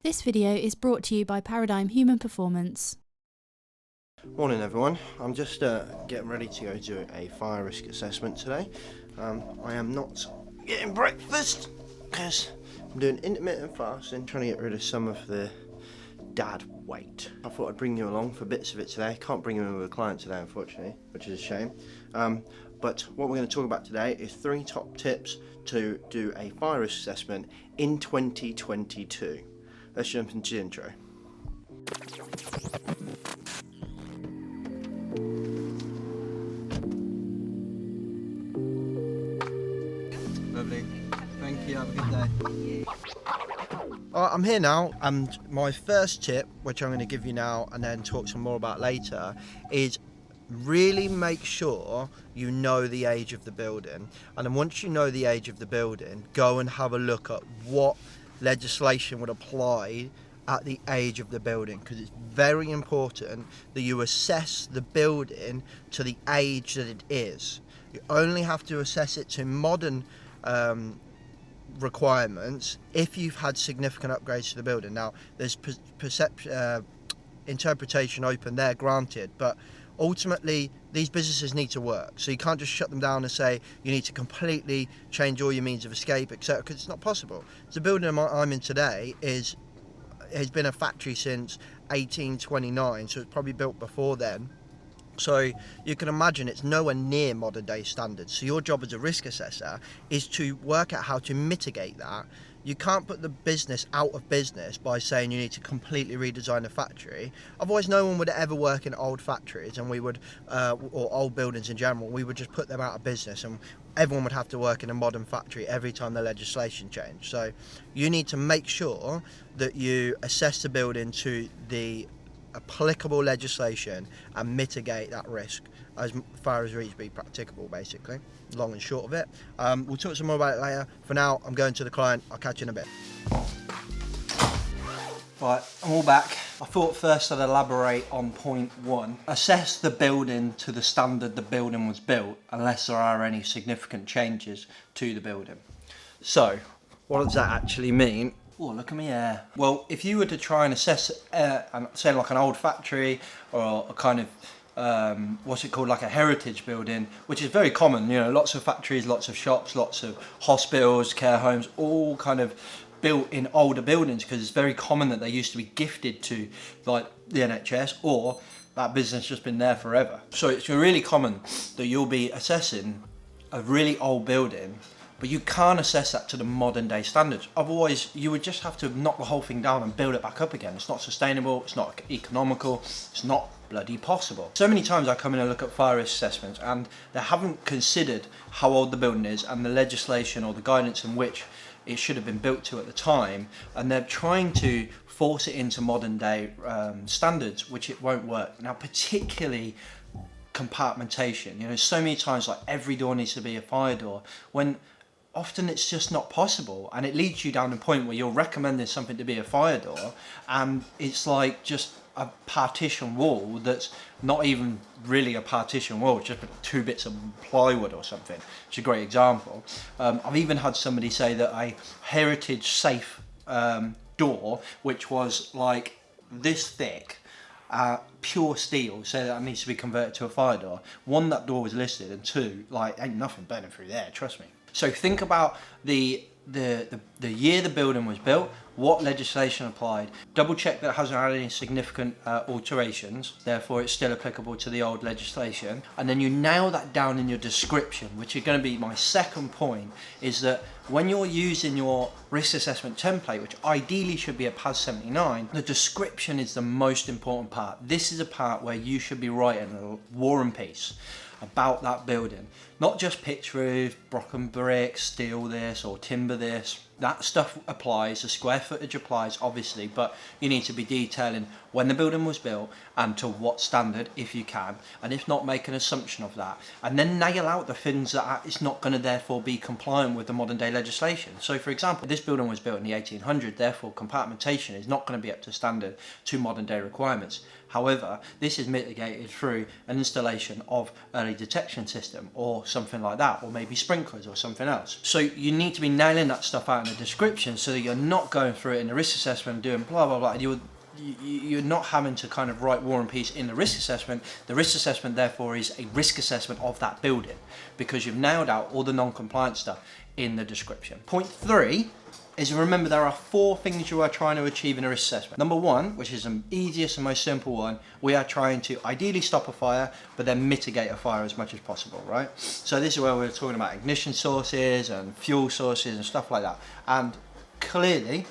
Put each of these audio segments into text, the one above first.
This video is brought to you by Paradigm Human Performance. Morning everyone, I'm just getting ready to go do a fire risk assessment today. I am not getting breakfast because I'm doing intermittent fasting, trying to get rid of some of the dad weight. I thought I'd bring you along for bits of it today. Can't bring you in with a client today unfortunately, which is a shame. But what we're going to talk about today is 3 top tips to do a fire risk assessment in 2022. Let's jump into the intro. Lovely. Thank you. Have a good day. Alright, I'm here now, and my first tip, which I'm going to give you now and then talk some more about later, is really make sure you know the age of the building. And then once you know the age of the building, go and have a look at what legislation would apply at the age of the building, because it's very important that you assess the building to the age that it is. You only have to assess it to modern requirements if you've had significant upgrades to the building. Now there's interpretation open there, granted, but ultimately these businesses need to work, so you can't just shut them down and say you need to completely change all your means of escape, etc., because it's not possible. The building I'm in today has been a factory since 1829, so it's probably built before then. So you can imagine it's nowhere near modern day standards. So your job as a risk assessor is to work out how to mitigate that. You can't put the business out of business by saying you need to completely redesign the factory. Otherwise no one would ever work in old factories, and we would, or old buildings in general, we would just put them out of business, and everyone would have to work in a modern factory every time the legislation changed. So you need to make sure that you assess the building to the applicable legislation and mitigate that risk as far as reasonably practicable, basically. Long and short of it. We'll talk some more about it later. For now, I'm going to the client. I'll catch you in a bit. Right, I'm all back. I thought first I'd elaborate on point 1. Assess the building to the standard the building was built, unless there are any significant changes to the building. So, what does that actually mean? Oh, look at me hair. Well, if you were to try and assess, say like an old factory or a kind of, what's it called, like a heritage building, which is very common, you know, lots of factories, lots of shops, lots of hospitals, care homes, all kind of built in older buildings, because it's very common that they used to be gifted to like the NHS, or that business just been there forever. So it's really common that you'll be assessing a really old building, but you can't assess that to the modern day standards. Otherwise, you would just have to knock the whole thing down and build it back up again. It's not sustainable, it's not economical, it's not bloody possible. So many times I come in and look at fire risk assessments, and they haven't considered how old the building is and the legislation or the guidance in which it should have been built to at the time, and they're trying to force it into modern day standards, which it won't work. Now, particularly compartmentation, you know, so many times like every door needs to be a fire door, when often it's just not possible, and it leads you down a point where you're recommending something to be a fire door, and it's like just a partition wall that's not even really a partition wall, it's just 2 bits of plywood or something. It's a great example. I've even had somebody say that a heritage safe door, which was like this thick, pure steel, so that needs to be converted to a fire door. 1, that door was listed, and 2, like, ain't nothing burning through there, trust me. So think about the year the building was built, what legislation applied, double check that it hasn't had any significant alterations, therefore it's still applicable to the old legislation, and then you nail that down in your description, which is going to be my second point, is that when you're using your risk assessment template, which ideally should be a PAS 79, the description is the most important part. This is a part where you should be writing a war and peace about that building, not just pitch roof, broken brick, steel this or timber this. That stuff applies, the square footage applies obviously, but you need to be detailing when the building was built and to what standard if you can, and if not, make an assumption of that, and then nail out the things that it's not going to therefore be compliant with the modern day legislation. So for example, this building was built in the 1800s, therefore compartmentation is not going to be up to standard to modern day requirements. However, this is mitigated through an installation of early detection system or something like that, or maybe sprinklers or something else. So you need to be nailing that stuff out in in the description so that you're not going through it in the risk assessment and doing blah blah blah. You're not having to kind of write War and Peace in the risk assessment. The risk assessment therefore is a risk assessment of that building, because you've nailed out all the non-compliant stuff in the description. Point 3 is, remember, there are 4 things you are trying to achieve in a risk assessment. Number 1, which is the easiest and most simple one, we are trying to ideally stop a fire, but then mitigate a fire as much as possible, right? So this is where we're talking about ignition sources and fuel sources and stuff like that. And clearly,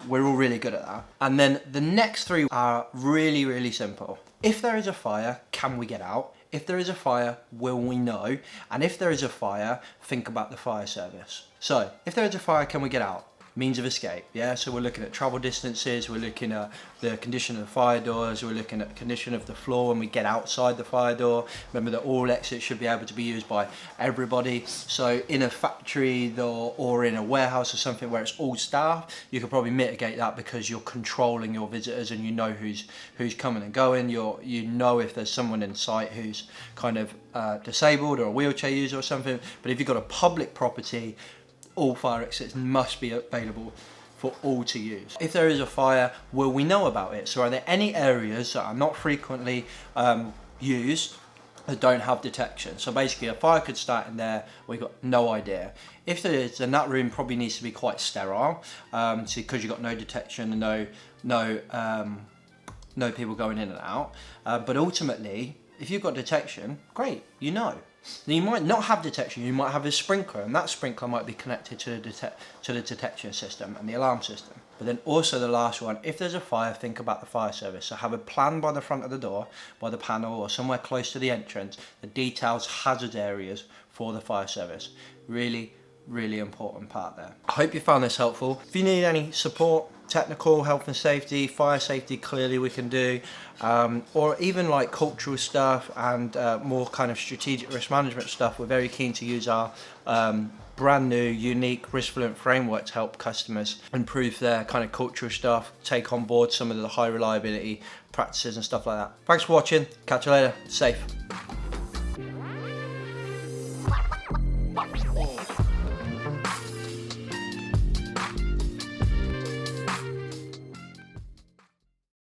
we're all really good at that. And then the next 3 are really, really simple. If there is a fire, can we get out? If there is a fire, will we know? And if there is a fire, think about the fire service. So, if there is a fire, can we get out? Means of escape, yeah? So we're looking at travel distances, we're looking at the condition of the fire doors, we're looking at the condition of the floor when we get outside the fire door. Remember that all exits should be able to be used by everybody. So in a factory or in a warehouse or something where it's all staff, you could probably mitigate that because you're controlling your visitors and you know who's coming and going. You know if there's someone in sight who's kind of disabled or a wheelchair user or something. But if you've got a public property, all fire exits must be available for all to use. If there is a fire, will we know about it? So are there any areas that are not frequently used that don't have detection? So basically a fire could start in there, we've got no idea. If there is, then that room probably needs to be quite sterile, because you've got no detection and no people going in and out. But ultimately, if you've got detection, great, you know. Now you might not have detection, you might have a sprinkler, and that sprinkler might be connected to the detection system and the alarm system. But then also the last one, if there's a fire, think about the fire service. So have a plan by the front of the door, by the panel, or somewhere close to the entrance that details hazard areas for the fire service. Really, really important part there. I hope you found this helpful. If you need any support, technical, health and safety, fire safety, clearly we can do, or even like cultural stuff and more kind of strategic risk management stuff, we're very keen to use our brand new unique risk fluent framework to help customers improve their kind of cultural stuff, take on board some of the high reliability practices and stuff like that. Thanks for watching, catch you later, safe.